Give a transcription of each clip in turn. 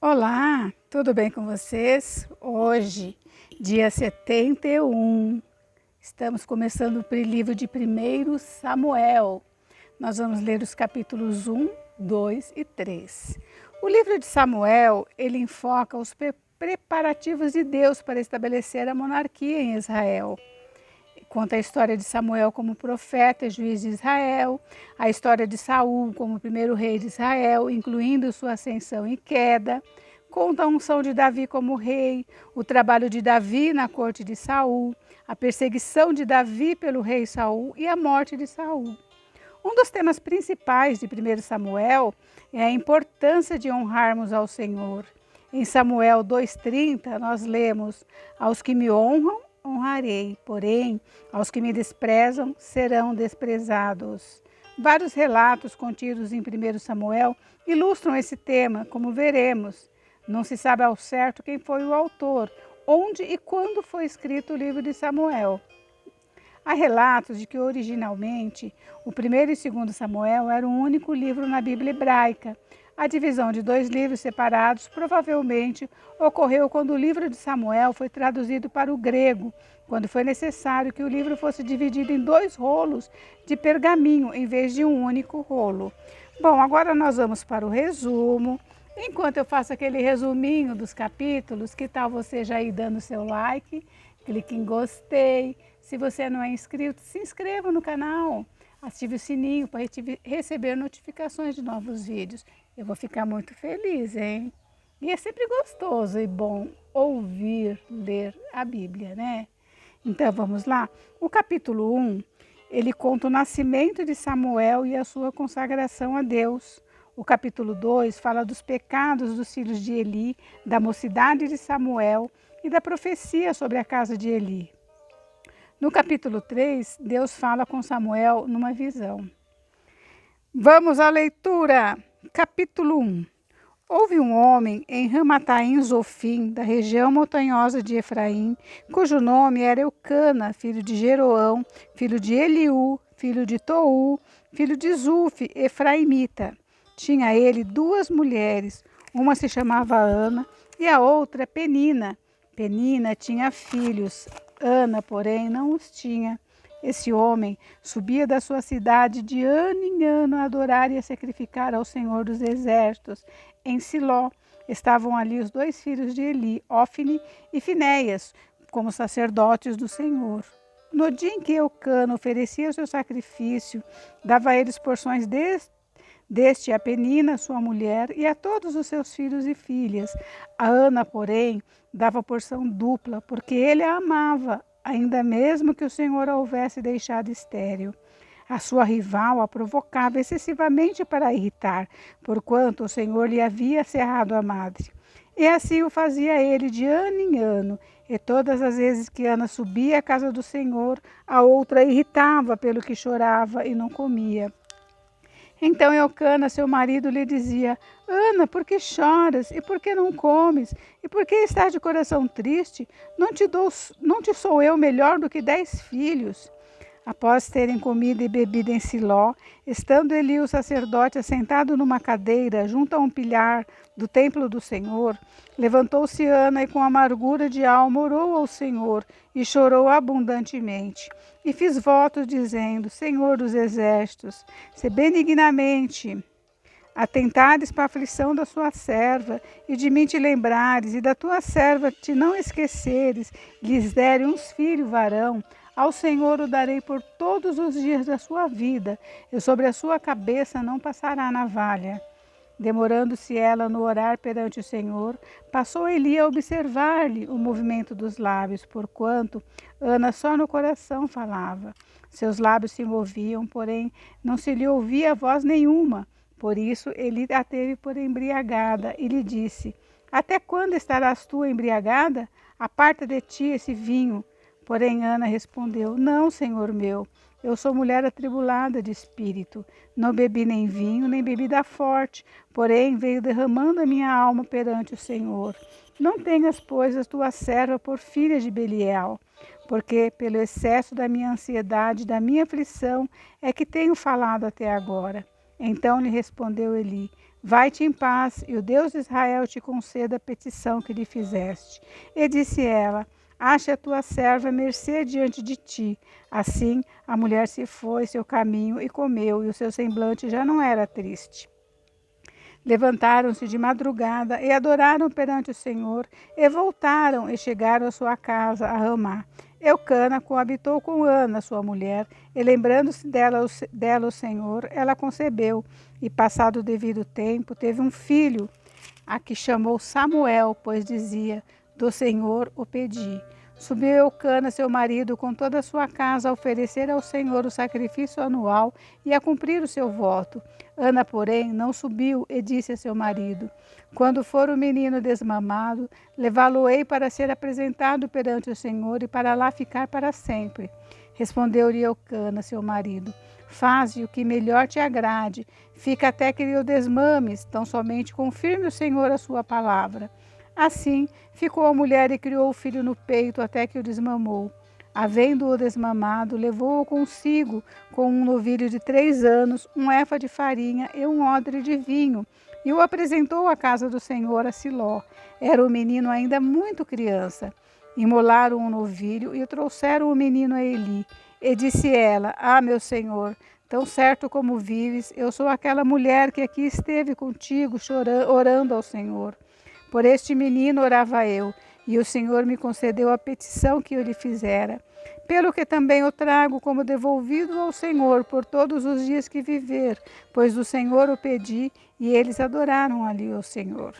Olá, tudo bem com vocês? Hoje, dia 71, estamos começando o livro de 1 Samuel. Nós vamos ler os capítulos 1, 2 e 3. O livro de Samuel, ele enfoca os preparativos de Deus para estabelecer a monarquia em Israel. Conta a história de Samuel como profeta e juiz de Israel, a história de Saul como primeiro rei de Israel, incluindo sua ascensão e queda. Conta a unção de Davi como rei, o trabalho de Davi na corte de Saul, a perseguição de Davi pelo rei Saul e a morte de Saul. Um dos temas principais de 1 Samuel é a importância de honrarmos ao Senhor. Em Samuel 2,30, nós lemos: aos que me honram, honrarei, porém, aos que me desprezam, serão desprezados. Vários relatos contidos em 1 Samuel ilustram esse tema, como veremos. Não se sabe ao certo quem foi o autor, onde e quando foi escrito o livro de Samuel. Há relatos de que originalmente o 1º e 2º Samuel eram um único livro na Bíblia hebraica. A divisão de 2 livros separados provavelmente ocorreu quando o livro de Samuel foi traduzido para o grego, quando foi necessário que o livro fosse dividido em 2 rolos de pergaminho em vez de um único rolo. Bom, agora nós vamos para o resumo. Enquanto eu faço aquele resuminho dos capítulos, que tal você já ir dando seu like, clique em gostei. Se você não é inscrito, se inscreva no canal, ative o sininho para receber notificações de novos vídeos. Eu vou ficar muito feliz, hein? E é sempre gostoso e bom ouvir, ler a Bíblia, né? Então vamos lá. O capítulo 1, ele conta o nascimento de Samuel e a sua consagração a Deus. O capítulo 2 fala dos pecados dos filhos de Eli, da mocidade de Samuel e da profecia sobre a casa de Eli. No capítulo 3, Deus fala com Samuel numa visão. Vamos à leitura. Capítulo 1. Houve um homem em Ramataim Zofim, da região montanhosa de Efraim, cujo nome era Eucana, filho de Jeroão, filho de Eliú, filho de Tou, filho de Zufi, efraimita. Tinha ele 2 mulheres, uma se chamava Ana e a outra Penina. Penina tinha filhos, Ana, porém, não os tinha. Esse homem subia da sua cidade de ano em ano a adorar e a sacrificar ao Senhor dos Exércitos. Em Siló estavam ali os 2 filhos de Eli, Ofni e Finéias, como sacerdotes do Senhor. No dia em que Eucana oferecia o seu sacrifício, dava a eles porções deste a Penina, sua mulher, e a todos os seus filhos e filhas. A Ana, porém, dava porção dupla, porque ele a amava, ainda mesmo que o Senhor a houvesse deixado estéril. A sua rival a provocava excessivamente para a irritar, porquanto o Senhor lhe havia cerrado a madre. E assim o fazia ele de ano em ano, e todas as vezes que Ana subia à casa do Senhor, a outra irritava pelo que chorava e não comia. Então Eucana, seu marido, lhe dizia: Ana, por que choras? E por que não comes? E por que estás de coração triste? Não te sou eu melhor do que 10 filhos? Após terem comido e bebido em Siló, estando Eli o sacerdote assentado numa cadeira junto a um pilar do templo do Senhor, levantou-se Ana e com amargura de alma orou ao Senhor e chorou abundantemente. E fiz votos dizendo: Senhor dos exércitos, se benignamente atentares para a aflição da sua serva, e de mim te lembrares, e da tua serva te não esqueceres, lhes derem uns filho varão, ao Senhor o darei por todos os dias da sua vida, e sobre a sua cabeça não passará navalha. Demorando-se ela no orar perante o Senhor, passou Eli a observar-lhe o movimento dos lábios, porquanto Ana só no coração falava. Seus lábios se moviam, porém não se lhe ouvia voz nenhuma. Por isso Eli a teve por embriagada e lhe disse: Até quando estarás tu embriagada? Aparta de ti esse vinho. Porém Ana respondeu: Não, Senhor meu, eu sou mulher atribulada de espírito. Não bebi nem vinho, nem bebida forte, porém veio derramando a minha alma perante o Senhor. Não tenhas, pois, a tua serva por filha de Belial, porque pelo excesso da minha ansiedade, da minha aflição, é que tenho falado até agora. Então lhe respondeu Eli: Vai-te em paz, e o Deus de Israel te conceda a petição que lhe fizeste. E disse ela: Ache a tua serva mercê diante de ti. Assim a mulher se foi seu caminho e comeu, e o seu semblante já não era triste. Levantaram-se de madrugada e adoraram perante o Senhor, e voltaram e chegaram à sua casa, a Ramá. Eucana coabitou com Ana, sua mulher, e lembrando-se dela o Senhor, ela concebeu, e passado o devido tempo, teve um filho, a que chamou Samuel, pois dizia: Do Senhor o pedi. Subiu Eucana, seu marido, com toda a sua casa, a oferecer ao Senhor o sacrifício anual e a cumprir o seu voto. Ana, porém, não subiu e disse a seu marido: Quando for o menino desmamado, levá-lo-ei para ser apresentado perante o Senhor e para lá ficar para sempre. Respondeu-lhe Eucana, seu marido: Faze o que melhor te agrade, fica até que lhe o desmames, tão somente confirme o Senhor a sua palavra. Assim, ficou a mulher e criou o filho no peito até que o desmamou. Havendo-o desmamado, levou-o consigo com um novilho de 3 anos, um efa de farinha e um odre de vinho, e o apresentou à casa do Senhor a Siló. Era o menino ainda muito criança. Imolaram o novilho e trouxeram o menino a Eli. E disse ela: meu senhor, tão certo como vives, eu sou aquela mulher que aqui esteve contigo orando ao Senhor. Por este menino orava eu, e o Senhor me concedeu a petição que eu lhe fizera. Pelo que também o trago como devolvido ao Senhor por todos os dias que viver, pois do Senhor o pedi, e eles adoraram ali ao Senhor.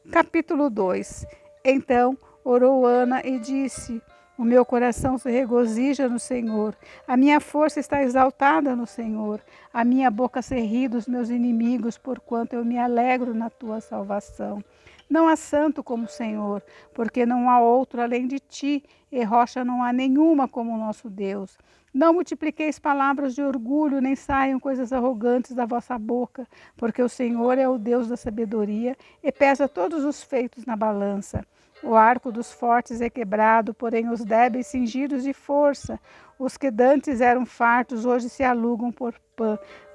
Capítulo 2. Então orou Ana e disse: O meu coração se regozija no Senhor, a minha força está exaltada no Senhor, a minha boca se ri dos meus inimigos, porquanto eu me alegro na tua salvação. Não há santo como o Senhor, porque não há outro além de ti, e rocha não há nenhuma como o nosso Deus. Não multipliqueis palavras de orgulho, nem saiam coisas arrogantes da vossa boca, porque o Senhor é o Deus da sabedoria e pesa todos os feitos na balança. O arco dos fortes é quebrado, porém os débeis cingidos de força. Os que dantes eram fartos, hoje se alugam por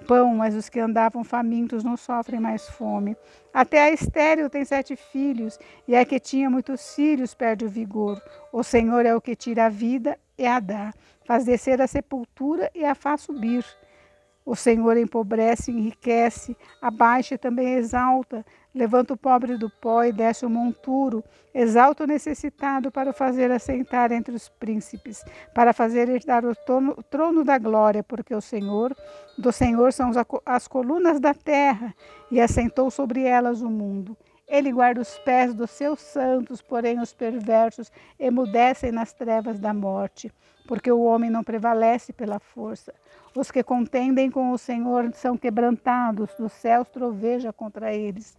pão, mas os que andavam famintos não sofrem mais fome. Até a estéril tem 7 filhos, e a que tinha muitos filhos perde o vigor. O Senhor é o que tira a vida e a dá, faz descer a sepultura e a faz subir. O Senhor empobrece e enriquece, abaixa e também exalta, levanta o pobre do pó e desce o monturo, exalta o necessitado para o fazer assentar entre os príncipes, para fazer herdar o trono da glória, porque do Senhor são as colunas da terra, e assentou sobre elas o mundo. Ele guarda os pés dos seus santos, porém os perversos emudecem nas trevas da morte, porque o homem não prevalece pela força. Os que contendem com o Senhor são quebrantados, dos céus troveja contra eles.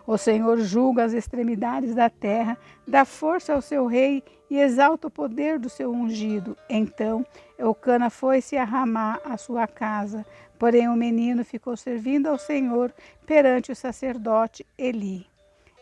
O Senhor julga as extremidades da terra, dá força ao seu rei e exalta o poder do seu ungido. Então Eucana foi-se a Ramá, a sua casa, porém o menino ficou servindo ao Senhor perante o sacerdote Eli.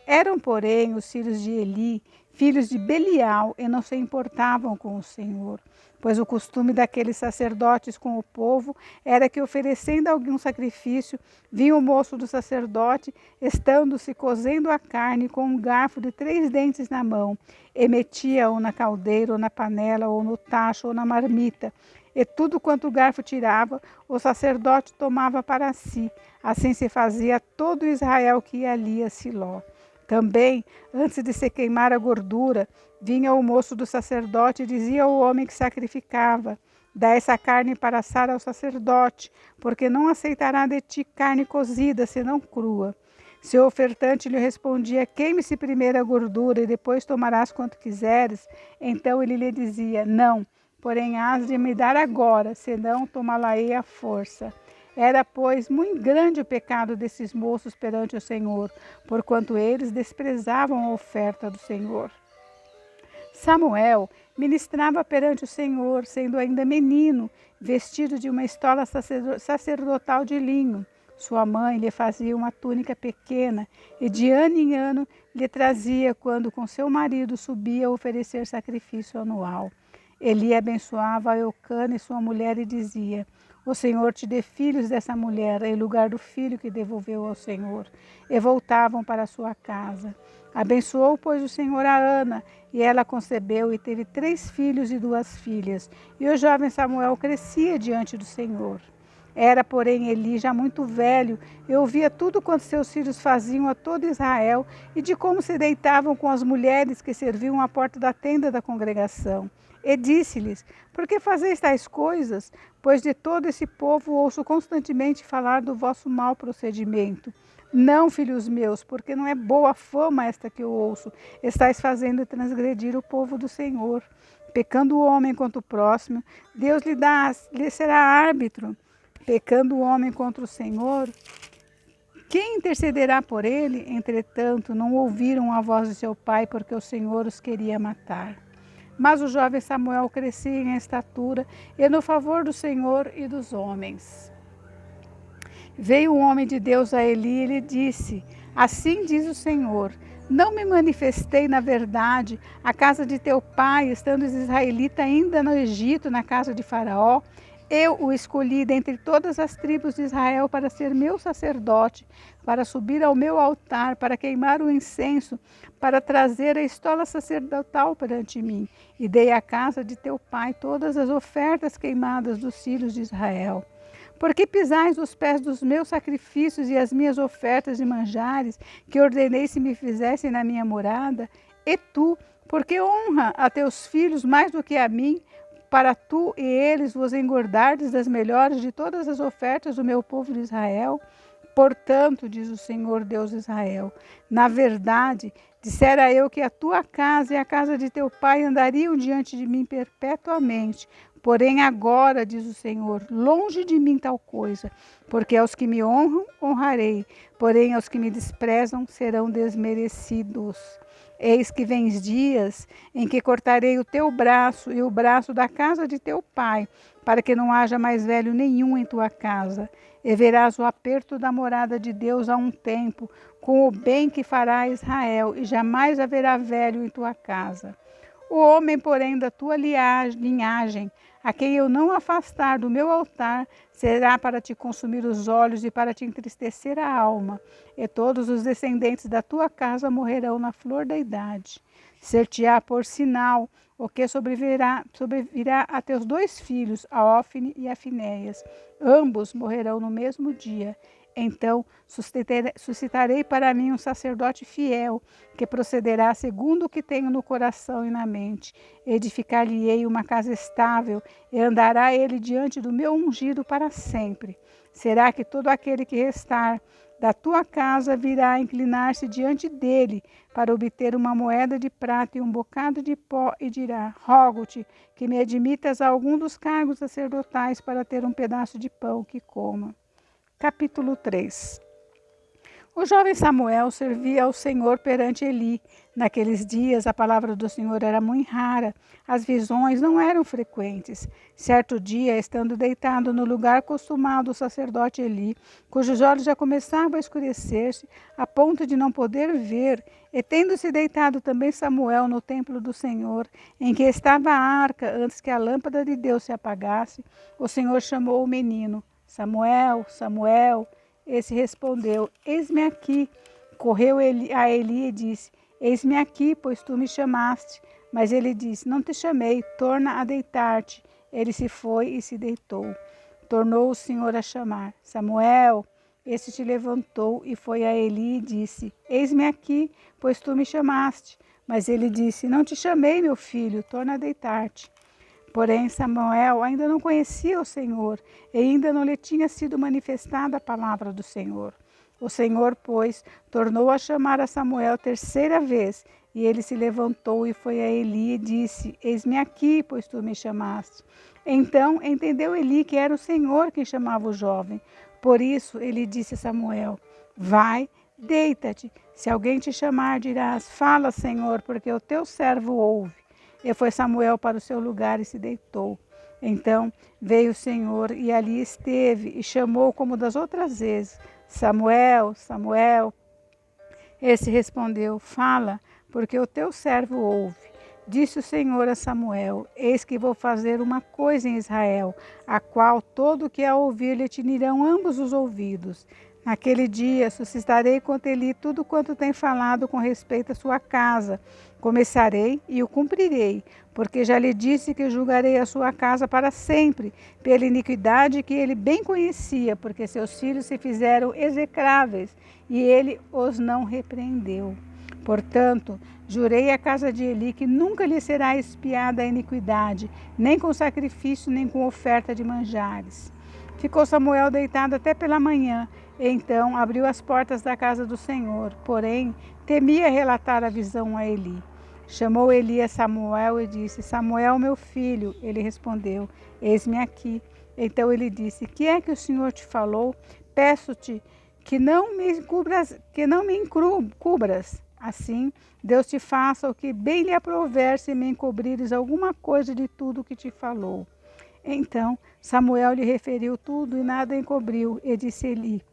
Eram, porém, os filhos de Eli, filhos de Belial, e não se importavam com o Senhor. Pois o costume daqueles sacerdotes com o povo era que, oferecendo algum sacrifício, vinha o moço do sacerdote, estando-se cozendo a carne com um garfo de 3 dentes na mão, e metia-o na caldeira, ou na panela, ou no tacho, ou na marmita. E tudo quanto o garfo tirava, o sacerdote tomava para si. Assim se fazia todo Israel que ia ali a Siló. Também, antes de se queimar a gordura, vinha o moço do sacerdote e dizia ao homem que sacrificava: Dá essa carne para assar ao sacerdote, porque não aceitará de ti carne cozida, senão crua. Se o ofertante lhe respondia: Queime-se primeiro a gordura e depois tomarás quanto quiseres, então ele lhe dizia: Não, porém hás de me dar agora, senão tomá-la-ei à força. Era, pois, muito grande o pecado desses moços perante o Senhor, porquanto eles desprezavam a oferta do Senhor. Samuel ministrava perante o Senhor, sendo ainda menino, vestido de uma estola sacerdotal de linho. Sua mãe lhe fazia uma túnica pequena e de ano em ano lhe trazia quando com seu marido subia a oferecer sacrifício anual. Eli abençoava a Eucana e sua mulher e dizia: o Senhor te dê filhos dessa mulher, em lugar do filho que devolveu ao Senhor. E voltavam para sua casa. Abençoou, pois, o Senhor a Ana, e ela concebeu e teve 3 filhos e 2 filhas. E o jovem Samuel crescia diante do Senhor. Era, porém, Eli já muito velho, e ouvia tudo quanto seus filhos faziam a todo Israel, e de como se deitavam com as mulheres que serviam à porta da tenda da congregação. E disse-lhes: por que fazeis tais coisas? Pois de todo esse povo ouço constantemente falar do vosso mau procedimento. Não, filhos meus, porque não é boa fama esta que eu ouço. Estais fazendo transgredir o povo do Senhor. Pecando o homem contra o próximo, Deus lhe será árbitro. Pecando o homem contra o Senhor, quem intercederá por ele? Entretanto, não ouviram a voz de seu pai, porque o Senhor os queria matar. Mas o jovem Samuel crescia em estatura e no favor do Senhor e dos homens. Veio um homem de Deus a Eli e lhe disse: assim diz o Senhor, não me manifestei na verdade à casa de teu pai, estando os israelitas ainda no Egito, na casa de Faraó? Eu o escolhi dentre todas as tribos de Israel para ser meu sacerdote, para subir ao meu altar, para queimar o incenso, para trazer a estola sacerdotal perante mim. E dei à casa de teu pai todas as ofertas queimadas dos filhos de Israel. Porque pisais os pés dos meus sacrifícios e as minhas ofertas de manjares, que ordenei se me fizessem na minha morada? E tu, porque honra a teus filhos mais do que a mim, para tu e eles vos engordardes das melhores de todas as ofertas do meu povo de Israel? Portanto, diz o Senhor Deus de Israel, na verdade, dissera eu que a tua casa e a casa de teu pai andariam diante de mim perpetuamente. Porém agora, diz o Senhor, longe de mim tal coisa, porque aos que me honram, honrarei, porém aos que me desprezam serão desmerecidos. Eis que vens dias em que cortarei o teu braço e o braço da casa de teu pai, para que não haja mais velho nenhum em tua casa. E verás o aperto da morada de Deus há um tempo, com o bem que fará Israel, e jamais haverá velho em tua casa. O homem, porém, da tua linhagem, a quem eu não afastar do meu altar, será para te consumir os olhos e para te entristecer a alma. E todos os descendentes da tua casa morrerão na flor da idade. Ser-te-á por sinal o que sobrevirá a teus 2 filhos, a Ofne e a Finéias. Ambos morrerão no mesmo dia. Então suscitarei para mim um sacerdote fiel, que procederá segundo o que tenho no coração e na mente. Edificar-lhe-ei uma casa estável, e andará ele diante do meu ungido para sempre. Será que todo aquele que restar da tua casa virá a inclinar-se diante dele, para obter uma moeda de prata e um bocado de pó, e dirá: rogo-te que me admitas a algum dos cargos sacerdotais, para ter um pedaço de pão que coma. Capítulo 3. O jovem Samuel servia ao Senhor perante Eli. Naqueles dias a palavra do Senhor era muito rara, as visões não eram frequentes. Certo dia, estando deitado no lugar costumado o sacerdote Eli, cujos olhos já começavam a escurecer-se, a ponto de não poder ver, e tendo-se deitado também Samuel no templo do Senhor, em que estava a arca, antes que a lâmpada de Deus se apagasse, o Senhor chamou o menino: Samuel, Samuel. Esse respondeu: eis-me aqui. Correu ele a Eli e disse: eis-me aqui, pois tu me chamaste. Mas ele disse: não te chamei, torna a deitar-te. Ele se foi e se deitou. Tornou o Senhor a chamar: Samuel. Este se levantou e foi a Eli e disse: eis-me aqui, pois tu me chamaste. Mas ele disse: não te chamei, meu filho, torna a deitar-te. Porém, Samuel ainda não conhecia o Senhor, e ainda não lhe tinha sido manifestada a palavra do Senhor. O Senhor, pois, tornou a chamar a Samuel 3ª vez, e ele se levantou e foi a Eli e disse: eis-me aqui, pois tu me chamaste. Então entendeu Eli que era o Senhor quem chamava o jovem. Por isso ele disse a Samuel: vai, deita-te. Se alguém te chamar, dirás: fala, Senhor, porque o teu servo ouve. E foi Samuel para o seu lugar e se deitou. Então veio o Senhor e ali esteve e chamou como das outras vezes: Samuel, Samuel. Esse respondeu: fala, porque o teu servo ouve. Disse o Senhor a Samuel: Eis que vou fazer uma coisa em Israel, a qual todo que a ouvir lhe tinirão ambos os ouvidos. Naquele dia suscitarei contra Eli tudo quanto tem falado com respeito à sua casa. Começarei e o cumprirei, porque já lhe disse que julgarei a sua casa para sempre, pela iniquidade que ele bem conhecia, porque seus filhos se fizeram execráveis, e ele os não repreendeu. Portanto, jurei à casa de Eli que nunca lhe será expiada a iniquidade, nem com sacrifício, nem com oferta de manjares. Ficou Samuel deitado até pela manhã, e então abriu as portas da casa do Senhor, porém temia relatar a visão a Eli. Chamou Eli a Samuel e disse: Samuel, meu filho. Ele respondeu: Eis-me aqui. Então ele disse: Que é que o Senhor te falou? Peço-te que não me encubras. Assim, Deus te faça o que bem lhe aprouver, se me encobrires alguma coisa de tudo o que te falou. Então Samuel lhe referiu tudo e nada encobriu, e disse Eli: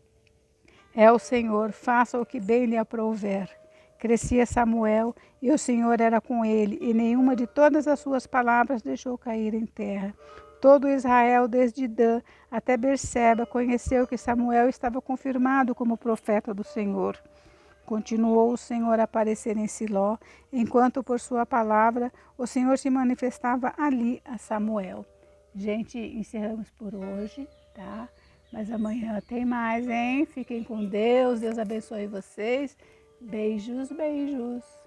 É o Senhor, faça o que bem lhe aprouver. Crescia Samuel, e o Senhor era com ele, e nenhuma de todas as suas palavras deixou cair em terra. Todo Israel, desde Dan até Berseba, conheceu que Samuel estava confirmado como profeta do Senhor. Continuou o Senhor a aparecer em Siló, enquanto por sua palavra o Senhor se manifestava ali a Samuel. Gente, encerramos por hoje, tá? Mas amanhã tem mais, hein? Fiquem com Deus, Deus abençoe vocês. Beijos, beijos.